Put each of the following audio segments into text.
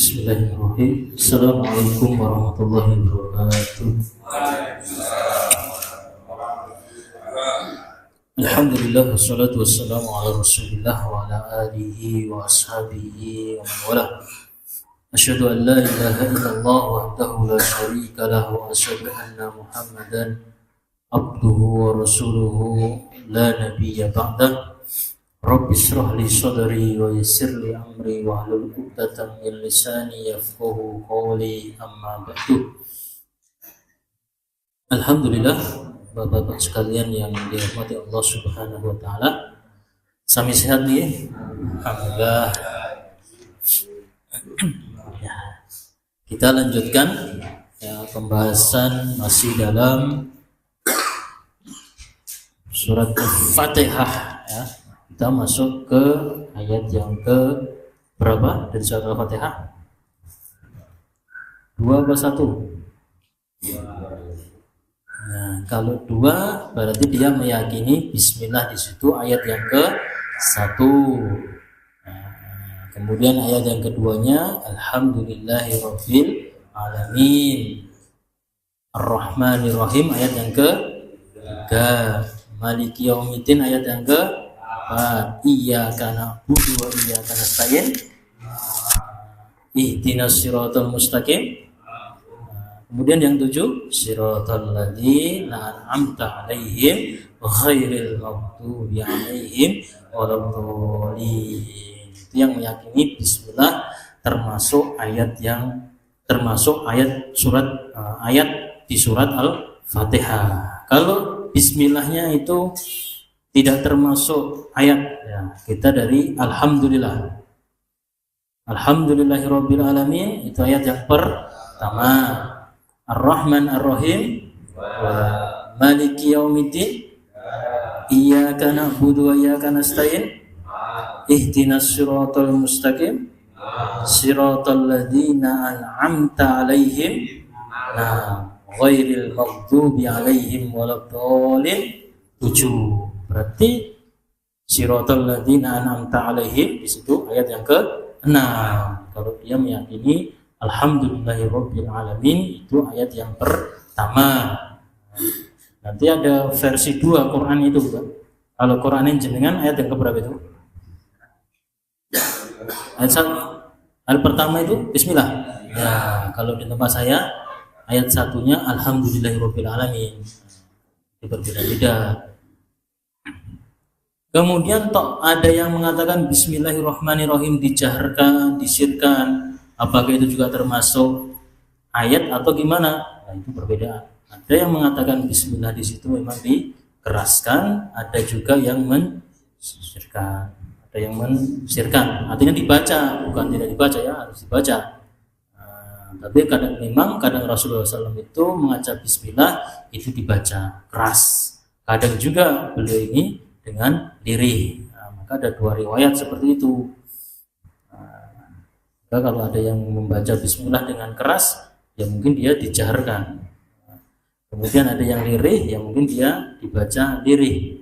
Bismillahirrahmanirrahim. Assalamualaikum warahmatullahi wabarakatuh. Alhamdulillah wassalatu wassalamu ala Rasulillah wa ala alihi wa ashabihi wa man wala. Asyhadu an la ilaha illallah wahdahu la syarika lahu wa asyhadu anna Muhammadan abduhu wa rasuluhu la nabiyya ba'dah. Rabbi shrah li sadri wa yassir li amri wa hlul 'uqdatam min lisani yafqahu qawli, amma ba'du. Alhamdulillah, Bapak-bapak sekalian yang dirahmati Allah Subhanahu wa taala. Sami sehat nih? Alhamdulillah. Ya. Kita lanjutkan pembahasan masih dalam surat Al-Fatihah ya. Kita masuk ke ayat yang ke berapa dari surat Al-Fatihah? 2 atau 1? Nah, kalau 2 berarti dia meyakini bismillah di situ ayat yang ke 1. Nah, kemudian ayat yang keduanya alhamdulillahirabbil alamin. Ar-Rahmanir-Rahim ayat yang ke 3. Maliki yaumiddin ayat yang ke Iyyaka na'budu wa iyyaka nasta'in. Ihdinas siratal mustaqim. Kemudian yang 7, siratal ladzina an'amta 'alaihim ghairil maghdubi 'alaihim waladdallin. Itu yang meyakini bismillah termasuk ayat ayat di surat Al-Fatihah. Kalau bismillahnya itu tidak termasuk ayat ya, kita dari alhamdulillah. Alhamdulillahirabbil alamin itu ayat yang pertama. Ar-Rahman Ar-Rahim wa Maliki yaumiddin. Iyyaka na'budu wa iyyaka nasta'in. Ihdinas siratal mustaqim. Siratal ladzina an'amta 'alaihim ghairil maghdubi 'alaihim waladdallin. 7. Berarti siratal ladzina an'amta 'alaihim di situ ayat yang ke-6. Kalau dia meyakini alhamdulillahirabbil alamin itu ayat yang pertama. Nanti ada versi 2 Quran itu, Pak. Kalau Quran jenengan ayat yang keberapa itu? Ayat pertama itu bismillah. Ya, kalau di tempat saya ayat satunya alhamdulillahirabbil alamin. Itu berbeda-beda. Kemudian ada yang mengatakan bismillahirrahmanirrahim dijaharkan, disirkan. Apakah itu juga termasuk ayat atau gimana? Nah, itu berbeda. Ada yang mengatakan bismillah di situ memang dikeraskan, ada juga yang mensirkan. Ada yang mensirkan, artinya dibaca, bukan tidak dibaca ya, harus dibaca. Tapi kadang Rasulullah SAW itu mengajak bismillah itu dibaca keras. Kadang juga beliau ini dengan lirih. Maka ada 2 riwayat seperti itu. Kalau ada yang membaca bismillah dengan keras, ya mungkin dia dijaharkan. Kemudian ada yang lirih, ya mungkin dia dibaca lirih.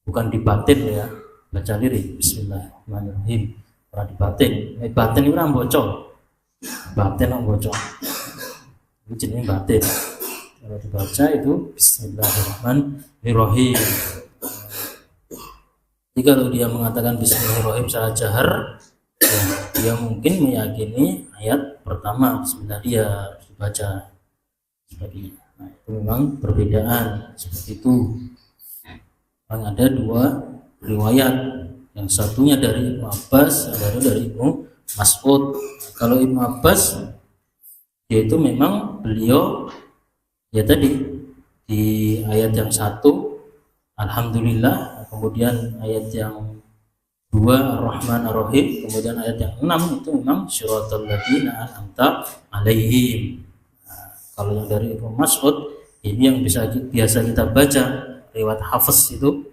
Bukan dibatin ya, baca lirih. Bismillahirrahmanirrahim. Ora dibatin. Batin itu ora bocor. Batin ora bocor. Itu jenenge batin. Kalau dibaca itu bismillahirrahmanirrahim. Jadi kalau dia mengatakan bismillahirrahmanirrahim secara jahar, ya, dia mungkin meyakini ayat pertama bismillah dia harus dibaca seperti. Nah, itu memang perbedaan seperti itu. Ada 2 riwayat, yang satunya dari Ibnu Abbas, yang dari Ibnu Mas'ud. Kalau Ibnu Abbas yaitu memang beliau ya tadi di ayat yang 1 alhamdulillah, kemudian ayat yang 2 Ar-Rahman Ar-Rahim, kemudian ayat yang 6 itu memang siratal ladzina an'amta 'alaihim. Nah, kalau yang dari Ibnu Mas'ud ini yang biasa kita baca riwayat Hafiz itu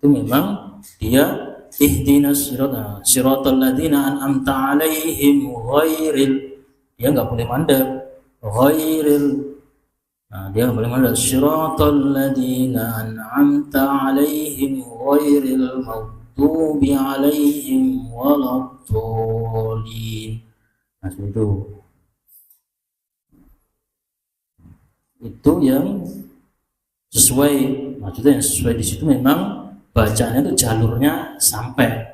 memang dia ihdinas siratal ladzina an'amta 'alaihim ghairil, dia enggak boleh mandek ghairil. Dia boleh mandek siratal ladzina an'amta 'alaihim ghairil maghdubi 'alaihim waladdallin. Nah, itu yang sesuai, maksudnya yang sesuai di situ memang bacaannya itu jalurnya sampai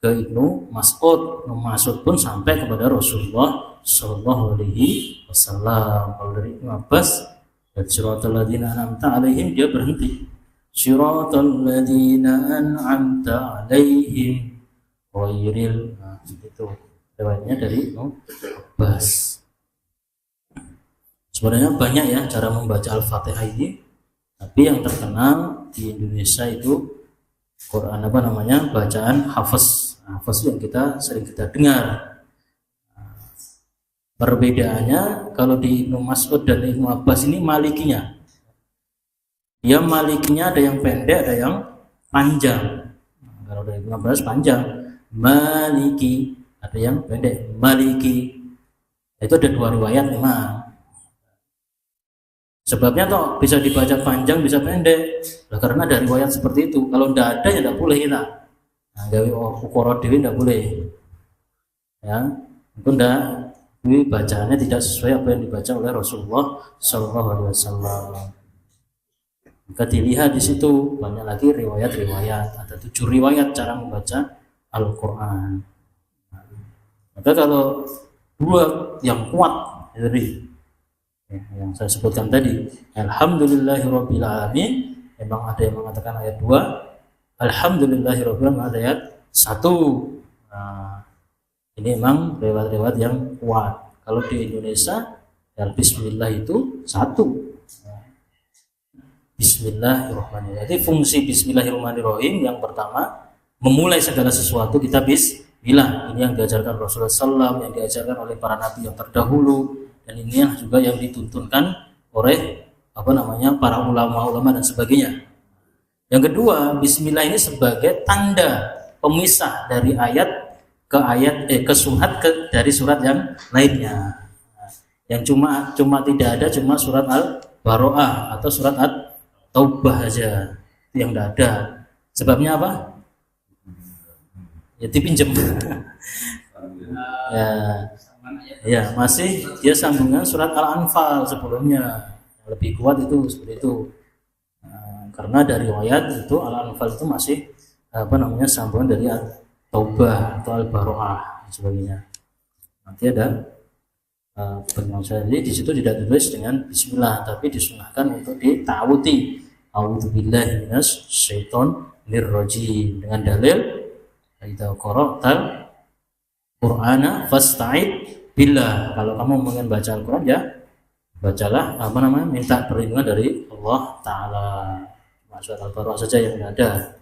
ke Ibnu Mas'ud. Ibnu Mas'ud pun sampai kepada Rasulullah Shallallahu Alaihi Wasallam. Kalau dari Ibnu Abbas, dari Siratal ladzina an'amta alaihim, dia berhenti Siratal ladzina an'amta alaihim ghairil, nah itu riwayatnya dari Ibnu Abbas. Sebenarnya banyak ya cara membaca Al-Fatihah ini, tapi yang terkenal di Indonesia itu Quran bacaan Hafiz. Hafiz yang sering kita dengar. Perbedaannya kalau di Ibnu Mas'ud dan Ibnu Abbas ini malikinya. Dia malikinya ada yang pendek, ada yang panjang. Kalau dari Ibnu Abbas panjang, maliki, ada yang pendek, maliki. Itu ada dua riwayat memang. Sebabnya toh bisa dibaca panjang, bisa pendek. Nah, karena ada riwayat seperti itu. Kalau tidak ada ya tidak boleh kita. Nah, gawe ukara dhewe tidak boleh. Ya, itu tidak. Ini bacaannya tidak sesuai apa yang dibaca oleh Rasulullah Shallallahu Alaihi Wasallam. Maka dilihat di situ banyak lagi riwayat-riwayat. Ada 7 riwayat cara membaca Al-Quran. Maka kalau dua yang kuat dari yang saya sebutkan tadi, Alhamdulillahirabbil alamin, memang ada yang mengatakan ayat 2, Alhamdulillahirabbil alamin ayat 1. Nah, ini memang riwayat-riwayat yang kuat. Kalau di Indonesia ya bismillah itu 1. Bismillahirrahmanirrahim. Jadi fungsi bismillahirrahmanirrahim yang pertama, memulai segala sesuatu kita bismillah. Ini yang diajarkan Rasulullah SAW, yang diajarkan oleh para nabi yang terdahulu. Dan ini juga yang dituntunkan oleh para ulama-ulama dan sebagainya. Yang kedua, bismillah ini sebagai tanda pemisah dari ayat ke ayat ke surat dari surat yang lainnya. Yang cuma tidak ada cuma surat Al-Baro'ah atau surat At-Taubah aja. Itu yang tidak ada. Sebabnya apa? Ya dipinjam. Ya, masih dia sambungan surat Al-Anfal sebelumnya. Yang lebih kuat itu seperti itu. Karena dari riwayat itu Al-Anfal itu masih sambungan dari Taubah atau Al-Baro'ah dan sebagainya. Nanti ada penjelasan. Jadi di situ tidak ditulis dengan bismillah, tapi disunahkan untuk ditawuti. A'udzubillahi minasyaitonir rajim, dengan dalil idza qara'tal Qur'ana fasta'id billah. Kalau kamu ingin baca Al-Quran ya bacalah minta perlindungan dari Allah Ta'ala. Surat Al-Baqarah saja yang ada.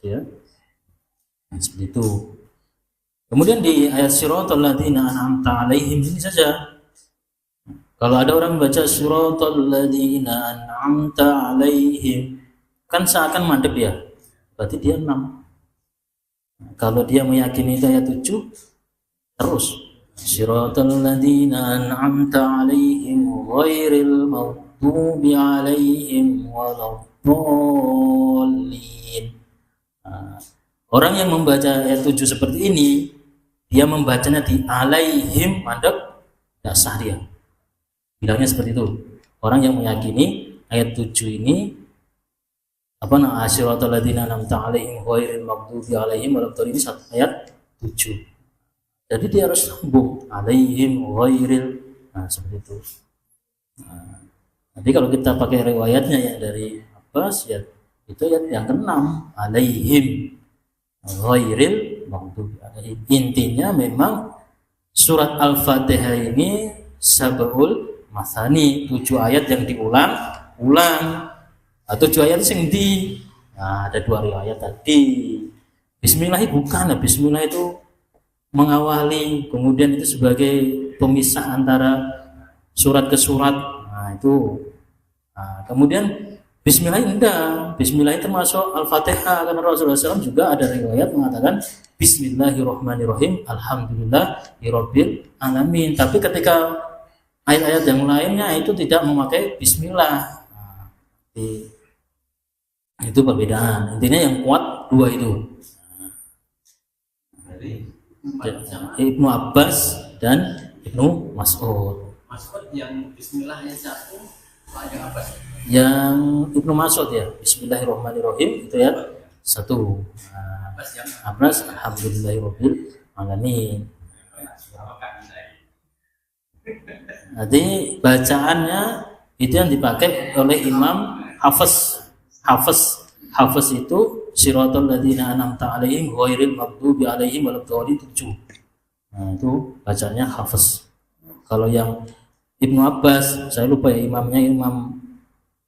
Ya. Seperti itu. Kemudian di ayat siratal ladzina an'amta alaihim ini saja. Kalau ada orang baca siratal ladzina an'amta alaihim, kan seakan mandek dia. Berarti dia 6. Kalau dia meyakini ayat 7 terus siratal ladzina an'amta alaihim ghairil maghdubi alaihim waladdallin. Orang yang membaca ayat 7 seperti ini, dia membacanya di alaihim mandek, tidak sah dia. Bilangnya seperti itu. Orang yang meyakini ayat 7 ini siratal ladzina an'amta alaihim ghairil maghdubi alaihim waladdallin, ini satu ayat 7. Jadi dia harus sambung alaihim ghairil, seperti itu. Nanti kalau kita pakai riwayatnya yang dari Abbas ya itu yang ke-6 alaihim ghairil maghdubi alaihim. Intinya memang surat Al-Fatihah ini sab'ul masani, 7 ayat yang diulang-ulang. 7 ayat yang ada 2 riwayat tadi. Bismillah bukan, bismillah itu mengawali, kemudian itu sebagai pemisah antara surat ke surat. Kemudian bismillah indah. Bismillah itu termasuk Al-Fatihah, karena Rasulullah SAW juga ada riwayat mengatakan Bismillahirrahmanirrahim, Alhamdulillahirabbil alamin. Tapi ketika ayat-ayat yang lainnya itu tidak memakai bismillah. Itu perbedaan. Intinya yang kuat 2 itu. Ibnu Abbas dan Ibnu Mas'ud. Mas'ud yang Bismillah yang satu, yang apa? Yang Ibnu Mas'ud ya, Bismillahirrahmanirrahim itu ya satu. Abbas Alhamdulillahirabbil alamin. Jadi bacaannya itu yang dipakai oleh Imam Hafiz. Hafiz itu siratal ladzina an'amta 'alaihim ghairil maghdubi alaihim waladdallin 7. Nah, itu bacanya Hafiz. Kalau yang Ibnu Abbas, saya lupa ya imamnya, Imam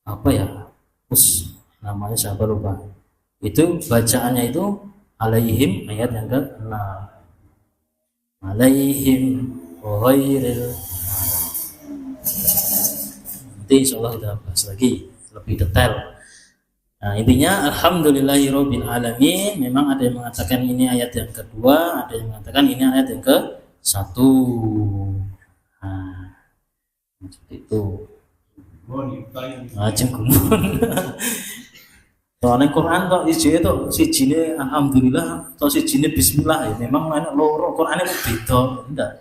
apa ya? Namanya saya lupa. Itu bacaannya itu alaihim ayat yang ke-6. Alaihim ghairil. Nanti insyaallah kita bahas lagi lebih detail. Nah, intinya alhamdulillahirabbil alamin. Memang ada yang mengatakan ini ayat yang kedua, ada yang mengatakan ini ayat yang ke-1. Nah, seperti itu. Jengkumun. Soalnya Quran kok sijine alhamdulillah atau sijine bismillah ya memang ana loro Qur'ane beda. Enggak.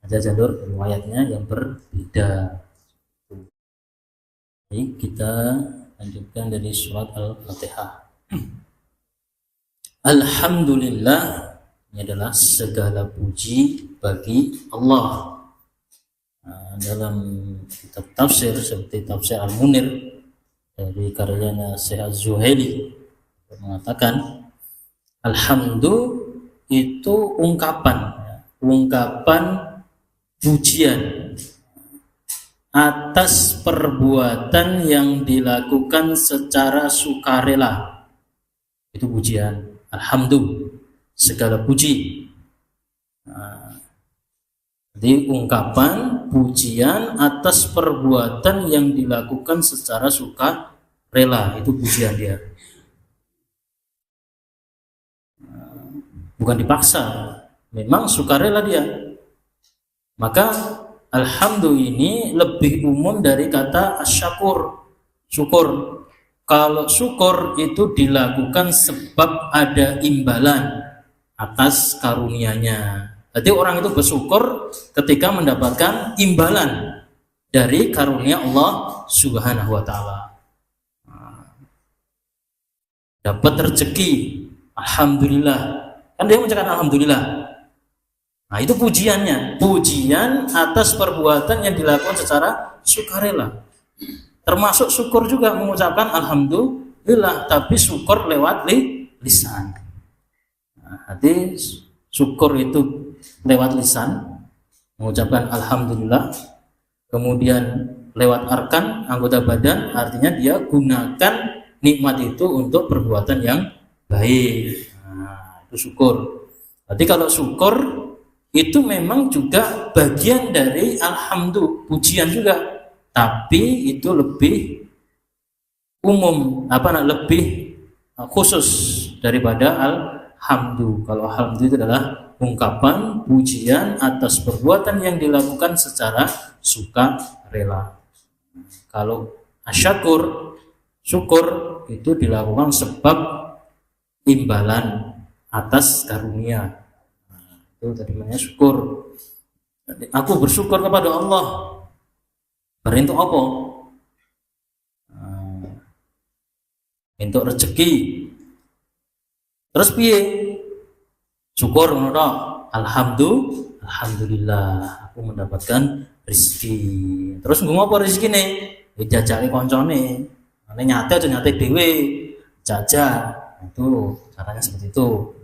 Ada jalur riwayatnya yang berbeda. Jadi kita lanjutkan dari surat Al-Fatihah. Alhamdulillah, ini adalah segala puji bagi Allah. Nah, dalam kitab tafsir seperti tafsir Al-Munir dari karyanya Syekh Az-Zuhaili mengatakan alhamdu itu ungkapan pujian atas perbuatan yang dilakukan secara sukarela. Itu pujian. Alhamdulillah, segala puji. Nah, jadi ungkapan pujian atas perbuatan yang dilakukan secara sukarela, itu pujian dia. Bukan dipaksa, memang sukarela dia. Maka alhamdulillah ini lebih umum dari kata asyakur, syukur. Kalau syukur itu dilakukan sebab ada imbalan atas karunia-Nya. Jadi orang itu bersyukur ketika mendapatkan imbalan dari karunia Allah Subhanahu wa taala. Dapat rezeki, alhamdulillah. Kan dia mengucapkan alhamdulillah. Nah, itu pujiannya, pujian atas perbuatan yang dilakukan secara sukarela. Termasuk syukur juga mengucapkan alhamdulillah, tapi syukur lewat lisan. Nah, jadi syukur itu lewat lisan, mengucapkan alhamdulillah, kemudian lewat arkan, anggota badan, artinya dia gunakan nikmat itu untuk perbuatan yang baik. Nah, itu syukur. Jadi kalau syukur itu memang juga bagian dari alhamdulillah, pujian juga, tapi itu lebih umum, lebih khusus daripada alhamdulillah. Kalau alhamdulillah itu adalah ungkapan pujian atas perbuatan yang dilakukan secara sukarela. Kalau asyakur, syukur itu dilakukan sebab imbalan atas karunia. Itu tadi namanya syukur. Aku bersyukur kepada Allah. Untuk apa? Untuk rezeki. Terus piye? Syukur ngono. Alhamdulillah aku mendapatkan rezeki. Terus ngomong apa rezekine? Dijajaki koncone. Nek nyate aja nyate dhewe. Jajal. Itu caranya seperti itu.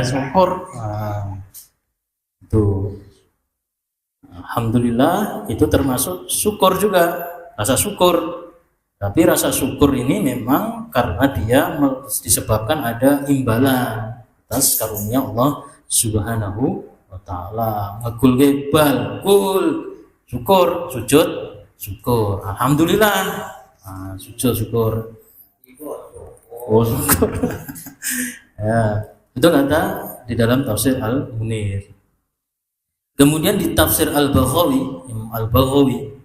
Syukur. Itu. Alhamdulillah itu termasuk syukur juga. Rasa syukur. Tapi rasa syukur ini memang karena dia disebabkan ada imbalan atas karunia Allah Subhanahu wa taala. Ngegul gebal, kul, syukur, sujud, syukur. Alhamdulillah. Sujud syukur. Oh, syukur. Ya, itu kata di dalam tafsir Al-Munir. Kemudian di tafsir Al-Baghawi, Imam Al-Baghawi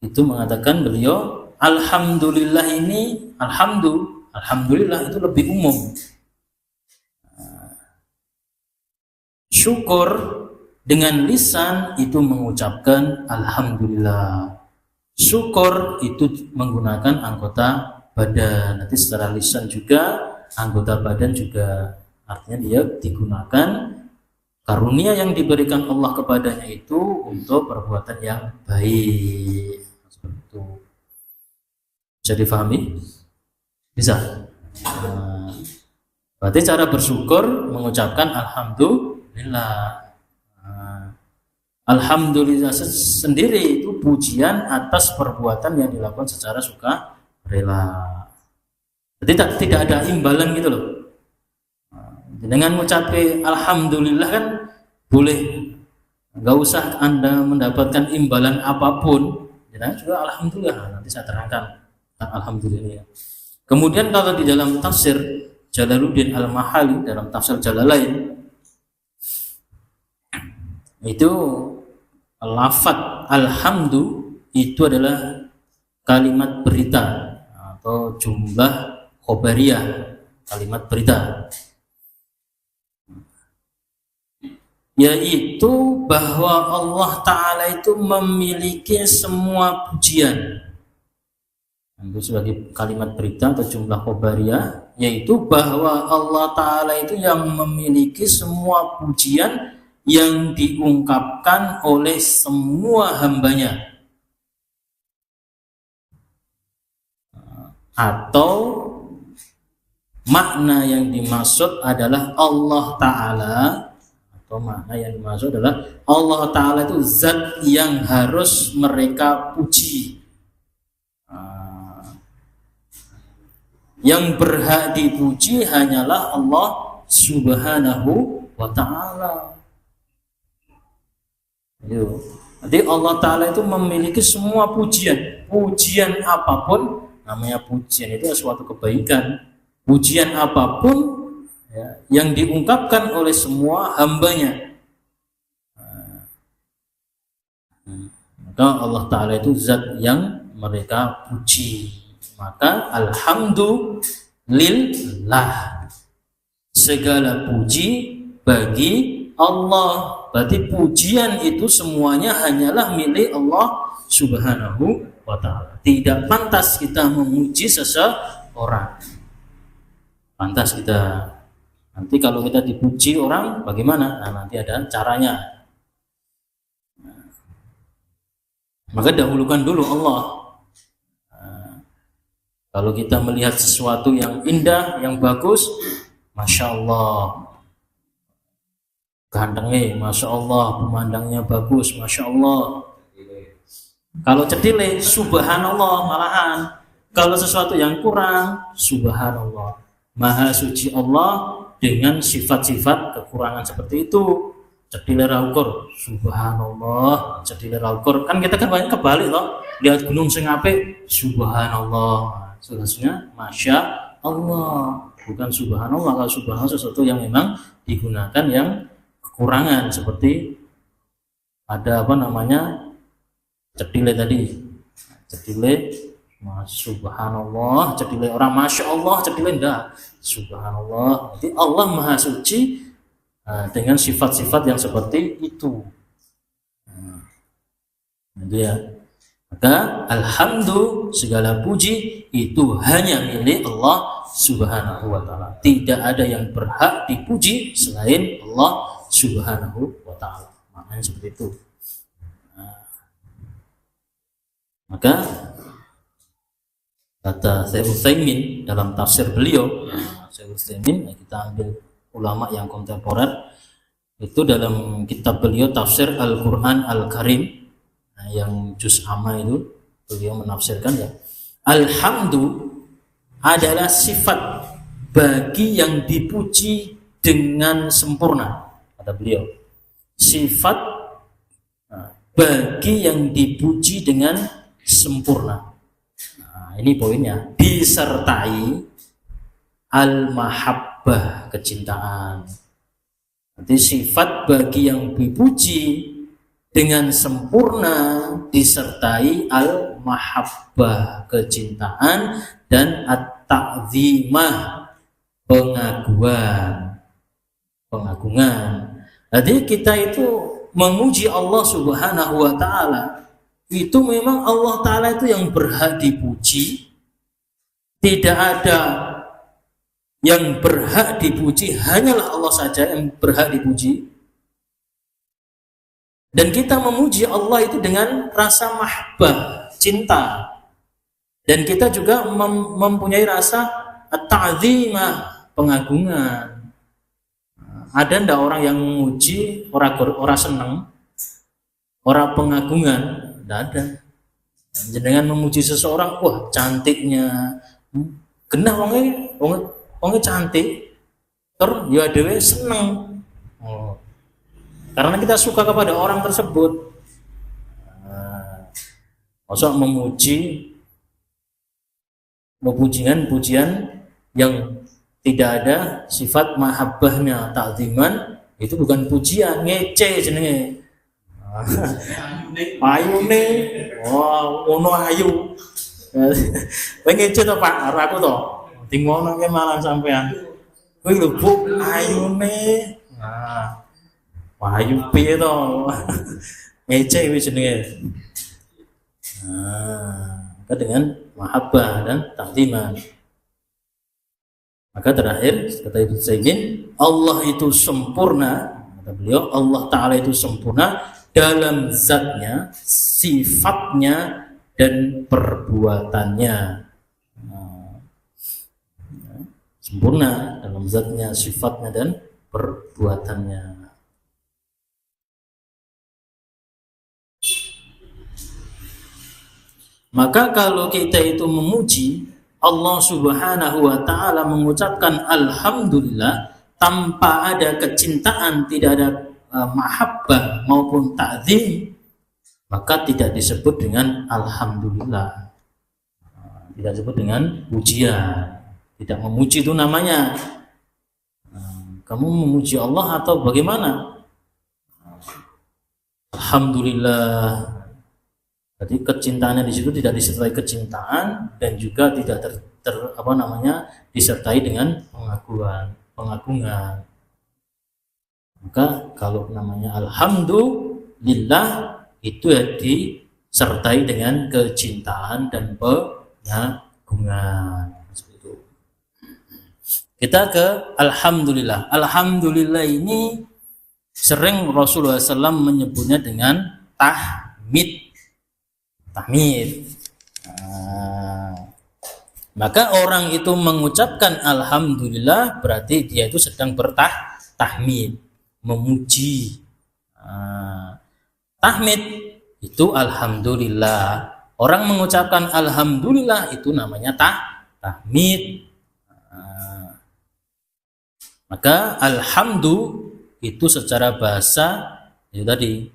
itu mengatakan beliau alhamdulillah ini alhamdulillah itu lebih umum syukur dengan lisan itu mengucapkan alhamdulillah. Syukur itu menggunakan anggota badan. Nanti secara lisan juga, anggota badan juga, artinya dia digunakan karunia yang diberikan Allah kepadanya itu untuk perbuatan yang baik. Seperti itu. Bisa difahami? Bisa. Berarti cara bersyukur mengucapkan alhamdulillah. Alhamdulillah sendiri itu pujian atas perbuatan yang dilakukan secara sukarela. Jadi tidak ada imbalan gitu loh. Dengan mengucapkan alhamdulillah kan boleh, nggak usah Anda mendapatkan imbalan apapun. Jangan juga alhamdulillah, nanti saya terangkan alhamdulillah. Kemudian kalau di dalam tafsir Jalaluddin Al-Mahali dalam tafsir Jalalain itu lafaz alhamdu itu adalah kalimat berita atau jumlah khobariyah, kalimat berita, yaitu bahwa Allah Ta'ala itu memiliki semua pujian. Itu sebagai kalimat berita atau jumlah khobariyah, yaitu bahwa Allah Ta'ala itu yang memiliki semua pujian yang diungkapkan oleh semua hambanya. Atau makna yang dimaksud adalah Allah Ta'ala, atau makna yang dimaksud adalah Allah Ta'ala itu zat yang harus mereka puji. Yang berhak dipuji hanyalah Allah Subhanahu wa Ta'ala. Jadi Allah Ta'ala itu memiliki semua pujian. Pujian apapun, namanya pujian itu suatu kebaikan. Pujian apapun ya, yang diungkapkan oleh semua hambanya, maka Allah Ta'ala itu zat yang mereka puji. Maka alhamdulillah, segala puji bagi Allah. Berarti pujian itu semuanya hanyalah milik Allah Subhanahu wa Ta'ala. Tidak pantas kita memuji seseorang. Pantas kita, nanti kalau kita dipuji orang bagaimana? Nah, nanti ada caranya. Maka dahulukan dulu Allah. Kalau kita melihat sesuatu yang indah, yang bagus, Masya Allah, gantengnya, Masya Allah, pemandangnya bagus, Masya Allah. Kalau cedile, Subhanallah malahan. Kalau sesuatu yang kurang, Subhanallah. Maha suci Allah dengan sifat-sifat kekurangan seperti itu. Cedile raukur, Subhanallah. Cedile raukur, kan kita kan banyak kebalik loh. Lihat gunung sing apik, Subhanallah. Selanjutnya Masya Allah, bukan Subhanallah. Kalau Subhanallah sesuatu yang memang digunakan yang kekurangan, seperti ada apa namanya cedile tadi, cedile Subhanallah, cedile orang Masya Allah, cedile enggak Subhanallah. Jadi Allah Maha Suci dengan sifat-sifat yang seperti itu. Itu ya. Maka alhamdulillah, segala puji itu hanya milik Allah Subhanahu wa Ta'ala. Tidak ada yang berhak dipuji selain Allah Subhanahu wa Ta'ala. Maknanya seperti itu. Maka kata Syekh Utsaimin dalam tafsir beliau, Syekh Utsaimin, kita ambil ulama yang kontemporer, itu dalam kitab beliau tafsir Al-Quran Al-Karim, yang juz amma itu beliau menafsirkan ya, alhamdu adalah sifat bagi yang dipuji dengan sempurna, kata beliau. Sifat bagi yang dipuji dengan sempurna. Nah, ini poinnya, disertai al-mahabbah, kecintaan. Nanti sifat bagi yang dipuji dengan sempurna disertai al-mahabbah, kecintaan, dan at-ta'zimah, pengagungan. Jadi kita itu memuji Allah Subhanahu wa taala, itu memang Allah taala itu yang berhak dipuji. Tidak ada yang berhak dipuji, hanyalah Allah saja yang berhak dipuji. Dan kita memuji Allah itu dengan rasa mahabbah, cinta. Dan kita juga mempunyai rasa ta'zimah, pengagungan. Ada ndak orang yang memuji, orang seneng, orang pengagungan? Ndak ada. Dengan memuji seseorang, wah cantiknya, genah wonge cantik, terus ya dhewe seneng. Karena kita suka kepada orang tersebut. Maksud memuji pujian yang tidak ada sifat mahabbahnya, ta'ziman, itu bukan pujian, ngece jenenge. Ayune, ono ayu. Kowe ngece to Pak, karo aku to. Dingono ke malah sampean. Kowe lho Bu, ayune. Nah, ayu piye to? Ngece wis jenenge. Maka dengan mahabbah dan ta'ziman. Maka terakhir kata Ibnu Utsaimin, Allah itu sempurna, kata beliau, Allah Ta'ala itu sempurna dalam zatnya, sifatnya, dan perbuatannya. Sempurna dalam zatnya, sifatnya, dan perbuatannya. Maka kalau kita itu memuji Allah Subhanahu wa taala, mengucapkan alhamdulillah tanpa ada kecintaan, tidak ada mahabbah maupun ta'zim, maka tidak disebut dengan alhamdulillah. Tidak disebut dengan pujian. Tidak memuji itu namanya. Kamu memuji Allah atau bagaimana? Alhamdulillah. Jadi kecintaannya di situ tidak disertai kecintaan dan juga tidak disertai dengan pengagungan. Maka kalau namanya alhamdulillah itu ya disertai dengan kecintaan dan pengagungan. Seperti itu. Kita ke alhamdulillah. Alhamdulillah ini sering Rasulullah SAW menyebutnya dengan tahmid. Maka orang itu mengucapkan alhamdulillah berarti dia itu sedang bertahmid, memuji. Tahmid itu alhamdulillah. Orang mengucapkan alhamdulillah itu namanya tahmid. Maka alhamdu itu secara bahasa itu tadi,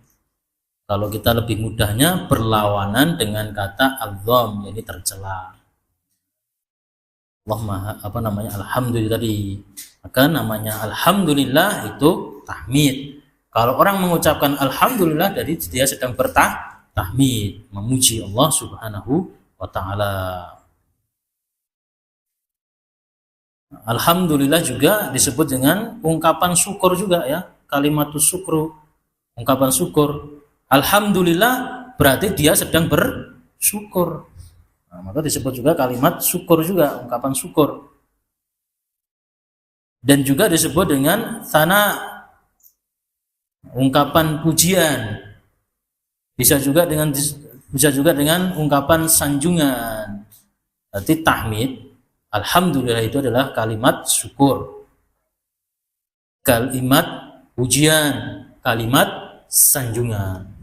kalau kita lebih mudahnya berlawanan dengan kata adzam, jadi tercela. Alhamdulillah tadi. Maka namanya alhamdulillah itu tahmid. Kalau orang mengucapkan alhamdulillah, jadi dia sedang bertahmid, memuji Allah Subhanahu wa taala. Alhamdulillah juga disebut dengan ungkapan syukur juga ya, kalimatus syukru, ungkapan syukur. Alhamdulillah berarti dia sedang bersyukur. Maka disebut juga kalimat syukur juga, ungkapan syukur. Dan juga disebut dengan sana, ungkapan pujian. Bisa juga dengan ungkapan sanjungan. Berarti tahmid, alhamdulillah itu adalah kalimat syukur, kalimat pujian, kalimat sanjungan.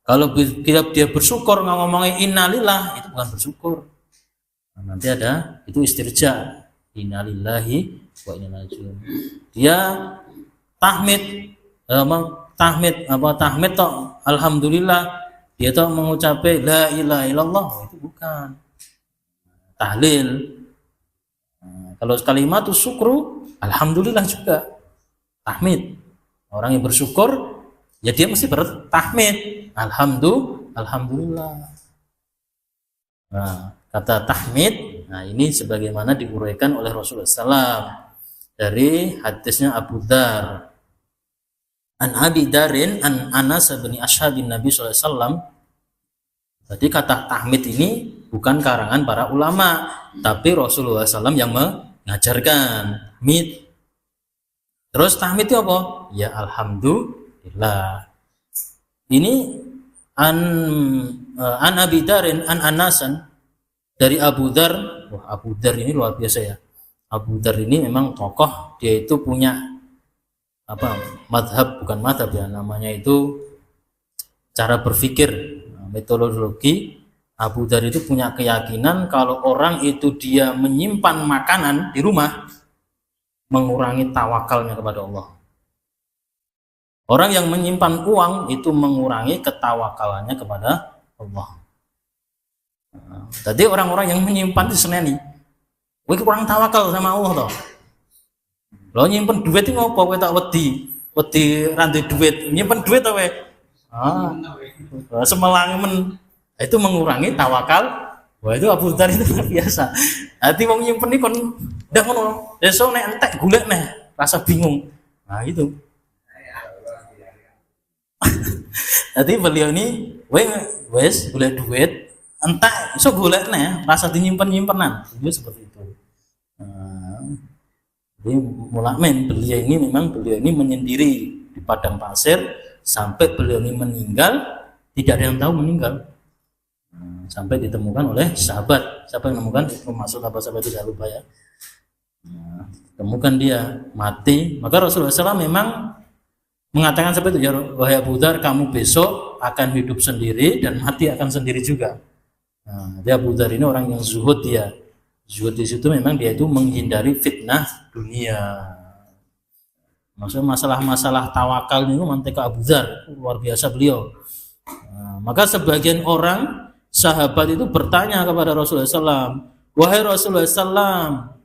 Kalau dia bersyukur ngomongnya innalillah, itu bukan bersyukur. Nanti ada itu istirja, innalillahi wa inna ilaihi raji'un. Dia tahmid toh alhamdulillah, dia toh mengucapkan la ilaha illallah, itu bukan tahlil. Kalau kalimat syukru, alhamdulillah juga tahmid. Orang yang bersyukur ya dia mesti bertahmid, alhamdulillah. Nah, kata tahmid, nah ini sebagaimana diuraikan oleh Rasulullah SAW dari hadisnya Abu Dzar. An Abi Darin an Anas bin Ashabin Nabi sallallahu alaihi wasallam. Jadi kata tahmid ini bukan karangan para ulama, tapi Rasulullah SAW yang mengajarkan tahmid. Terus tahmid itu apa? Ya alhamdulillah. Ini an Abi Darin an Anasan dari Abu Dar. Wah, Abu Dar ini luar biasa ya. Abu Dar ini memang tokoh, dia itu punya madhab, bukan madhab ya, namanya itu cara berpikir, metodologi. Abu Dar itu punya keyakinan kalau orang itu dia menyimpan makanan di rumah mengurangi tawakalnya kepada Allah. Orang yang menyimpan uang itu mengurangi ketawakalannya kepada Allah. Jadi orang-orang yang menyimpan di seneni, kurang tawakal sama Allah toh. Lo nyimpen duit itu ngopo kowe tak wedi rantai duit, nyimpen duit to kowe. Semelang itu mengurangi tawakal. Wah, itu Abu Dar itu luar biasa. Hati wong nyimpen iki kon ndak ngono. Besok nek entek golek neh, rasa bingung. Nah, itu. Jadi beliau ini wes golek duit, entek iso golek neh, rasa dinyimpen-nyimpenan. Itu seperti itu. Jadi beliau ini menyendiri di padang pasir sampai beliau ini meninggal, tidak ada yang tahu meninggal. Sampai ditemukan oleh sahabat. Siapa yang menemukan? Termasuk sahabat itu saya lupa ya. Temukan dia mati. Maka Rasulullah SAW memang mengatakan seperti itu, ya wahai Abu Dar, kamu besok akan hidup sendiri dan mati akan sendiri juga. Dia Abu Dar ini orang yang zuhud dia. Zuhud di situ memang dia itu menghindari fitnah dunia. Maksudnya masalah-masalah tawakal ini mantek Abu Dar, luar biasa beliau. Maka sebagian orang sahabat itu bertanya kepada Rasulullah SAW, wahai Rasulullah SAW,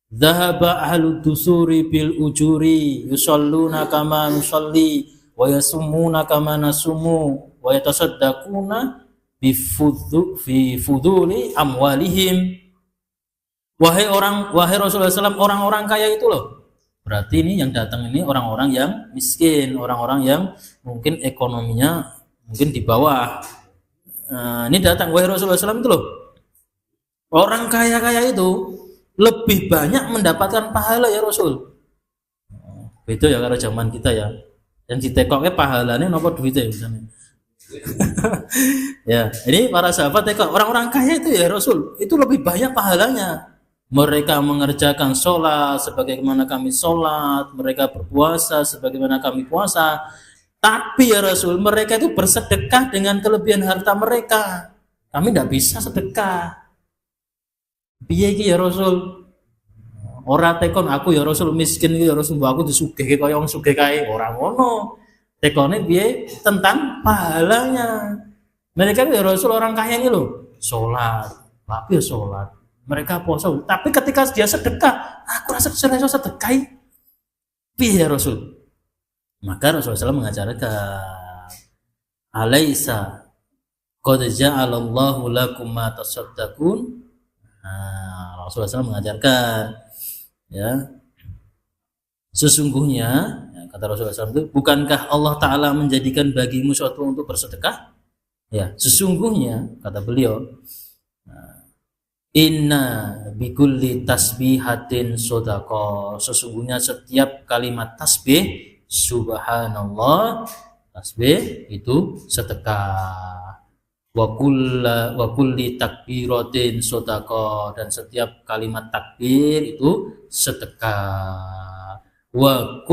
dhahaba ahlu dusuri bil ujuri yusalluna kama nusalli wa yasumuna kama nasumu wa yatasaddaquna bi fuduli amwalihim. Wahai Rasulullah SAW, orang-orang kaya itu loh. Berarti ini yang datang ini orang-orang yang miskin, orang-orang yang mungkin ekonominya mungkin di bawah. Ini datang, wahai Rasulullah SAW itu loh. Orang kaya-kaya itu lebih banyak mendapatkan pahala ya Rasul. Beda ya kalau zaman kita ya. Yang ditekoknya pahalanya nopo duitnya misalnya. Ya, ini para sahabat tekok, orang-orang kaya itu ya Rasul, itu lebih banyak pahalanya. Mereka mengerjakan sholat sebagaimana kami sholat, mereka berpuasa sebagaimana kami puasa. Tapi ya Rasul, mereka itu bersedekah dengan kelebihan harta mereka. Kami tidak bisa sedekah. Piye iki ya Rasul? Ora tekon aku ya Rasul miskin iki ya Rasul, aku disugihke kaya wong sugih kae, ora ngono. Tekone piye tentang pahalanya. Mereka ya Rasul orang kaya ini loh, sholat, tapi ya sholat. Mereka puasa, tapi ketika dia sedekah, aku rasa saya sedekah. Piye ya Rasul? Maka Rasulullah SAW mengajarkan, alaisa qad ja'alallahu lakum ma tasaddaqun. Rasulullah SAW mengajarkan, ya, sesungguhnya, ya, kata Rasulullah SAW itu, bukankah Allah Ta'ala menjadikan bagimu suatu untuk bersedekah? Ya, sesungguhnya, kata beliau, inna bikulli tasbihatin sodaqah. Sesungguhnya setiap kalimat tasbih, subhanallah, tasbih itu sedekah. Wa kulli takbiratin sodaqah, dan setiap kalimat takbir itu sedekah. Wa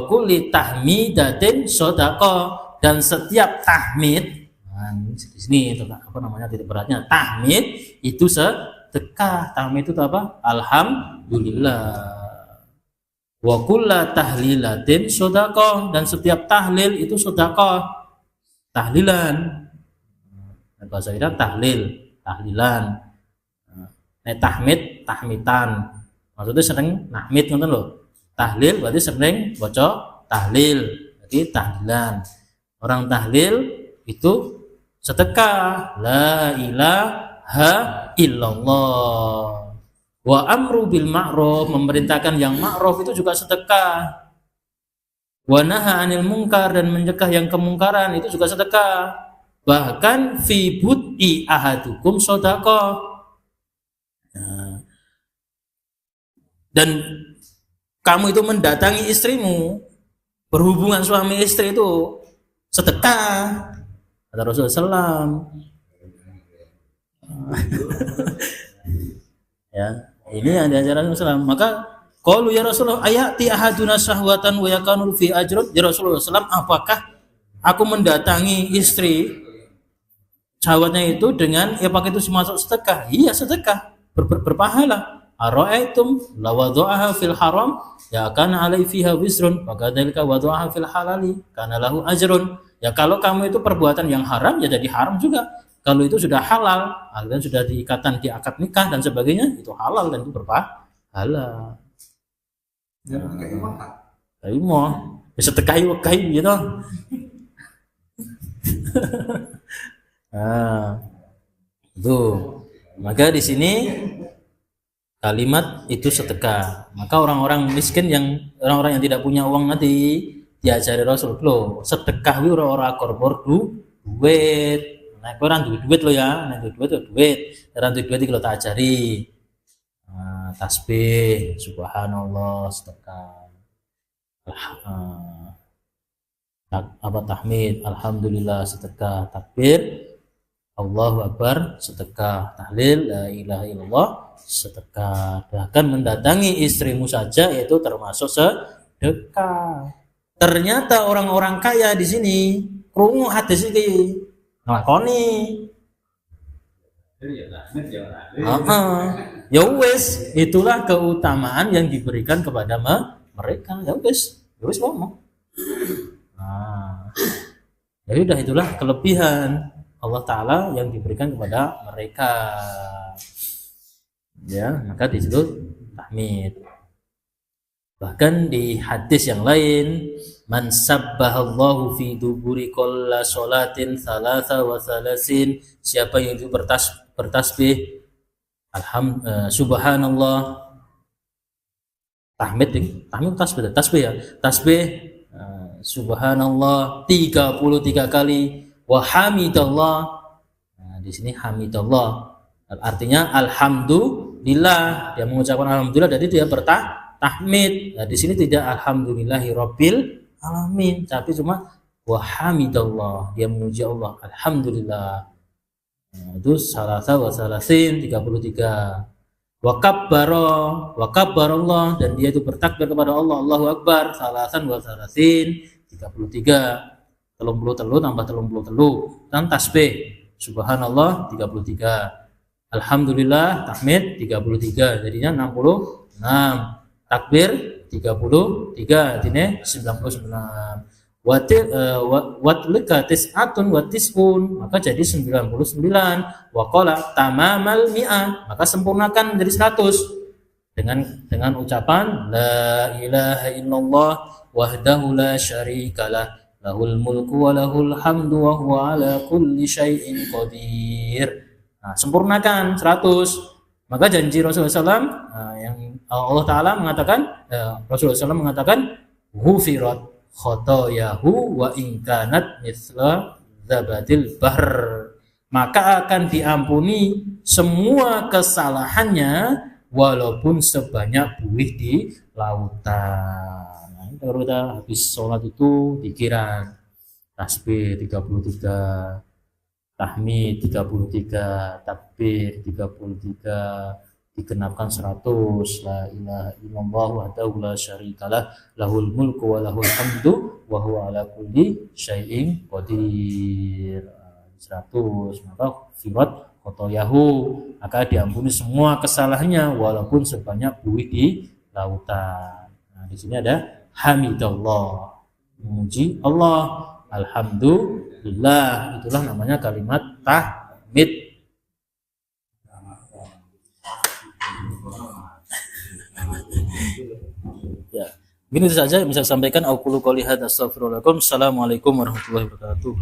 kulli tahmidatin sodaqah, dan setiap tahmid, di sini itu apa namanya titik beratnya, tahmid itu sedekah. Tahmid itu apa? Alhamdulillah. Wa kullu tahlilatin sedekah, dan setiap tahlil itu sedekah. Tahlilan, bahasa Arab tahlilan. Tahmid, tahmitan. Maksudnya sering nahmid ngoten lho. Tahlil berarti sering baca tahlil, jadi tahlilan. Orang tahlil itu sedekah, la ilaha illallah. Wa amru bil ma'ruf, memerintahkan yang ma'ruf itu juga sedekah. Wa naha 'anil munkar, dan mencegah yang kemungkaran itu juga sedekah. Bahkan fi bud'i ahadukum shadaqah. Nah, dan kamu itu mendatangi istrimu, berhubungan suami istri itu sedekah, kata Rasulullah SAW. Ya, ini yang diajarkan Rasulullah. Maka qalu ya Rasulullah ayati ahaduna syahwatan wa yakanu fi ajrun. Ya Rasulullah SAW, apakah aku mendatangi istri syahwatnya itu dengan apakah itu masuk sedekah? Iya, sedekah, berpahala. Ara'aitum lawadha'aha fil haram ya kana alai fiha wizrun wa kadzalika wadha'aha fil halali kana lahu ajrun. Ya kalau kamu itu perbuatan yang haram ya jadi haram juga. Kalau itu sudah halal, dan sudah diikatan di akad nikah dan sebagainya, itu halal dan itu berpahala. Ya, kayak mau bisa tekai gitu. Nah, itu. Maka di sini kalimat itu sedekah. Maka orang-orang miskin orang-orang yang tidak punya uang nanti diajari Rasulullah, sedekah itu orang korbor duit. Nah, orang duit lo ya, nah duit orang duit kalau tak ajari. Nah, tasbih, subhanallah, sedekah. Tahmid, alhamdulillah, sedekah, takbir, Allahu Akbar, sedekah, tahlil, la ilaha illallah, sedekah. Bahkan mendatangi istrimu saja itu termasuk sedekah. Ternyata orang-orang kaya di sini krungu hadis iki nglakoni. Ya wis, itulah keutamaan yang diberikan kepada mereka. Ya wis ngomong. Nah, jadi udah itulah kelebihan Allah Ta'ala yang diberikan kepada mereka. Ya, maka disebut tahmid. Bahkan di hadis yang lain, man sabbahallahu fi duburi kulla sholatin thalatha wa thalasin, siapa yang itu bertasbih subhanallah, tahmid tasbih ya, tasbih subhanallah 33 kali, wa hamidallah. Nah, di sini hamidallah artinya alhamdulillah, dia mengucapkan alhamdulillah, jadi dia bertahmid. Nah, di sini tidak alhamdulillahirabbil alamin, tapi cuma wa hamidallah, dia memuji Allah, alhamdulillah. Nah, itu salasa wa salasin 33. Wa kabbarallah, dan dia itu bertakbir kepada Allah, Allahu Akbar, salasan wa salasin 33. 30 tambah 30 dan tasbih subhanallah 33, alhamdulillah tahmid 33, jadinya 66, takbir 33, artinya 99. Watlika tis'atun wa tis'un, maka jadi 99. Wa qala tamamal mi'ah, maka sempurnakan menjadi 100 dengan ucapan la ilaha illallah wahdahu la syarikalah lahul mulku wa lahul hamdu wa huwa ala kulli syai'in qadir. Nah, sempurnakan 100. Maka janji Rasulullah SAW yang Allah Ta'ala mengatakan, Rasulullah SAW mengatakan hufirat khotoyahu wa ingkanat mithla zabadil bahr, maka akan diampuni semua kesalahannya walaupun sebanyak buih di lautan. Nah, kalau kita habis sholat itu pikiran tasbih 33, tahmid 33, takbir 33, digenapkan 100, la ilaha illallah wahdahu la syarikalah lahul mulku wa lahul hamdu wa huwa ala kulli syai'in qadir. 100, maka firat khotoyahu, maka diampuni semua kesalahannya walaupun sebanyak buih di lautan. Nah, di sini ada hamidallah, memuji Allah, alhamdulillah, itulah namanya kalimat tahmid. Ya, begini saja yang bisa saya sampaikan. Aqulu qouli hadza astaghfirullahaladzim. Assalamualaikum warahmatullahi wabarakatuh.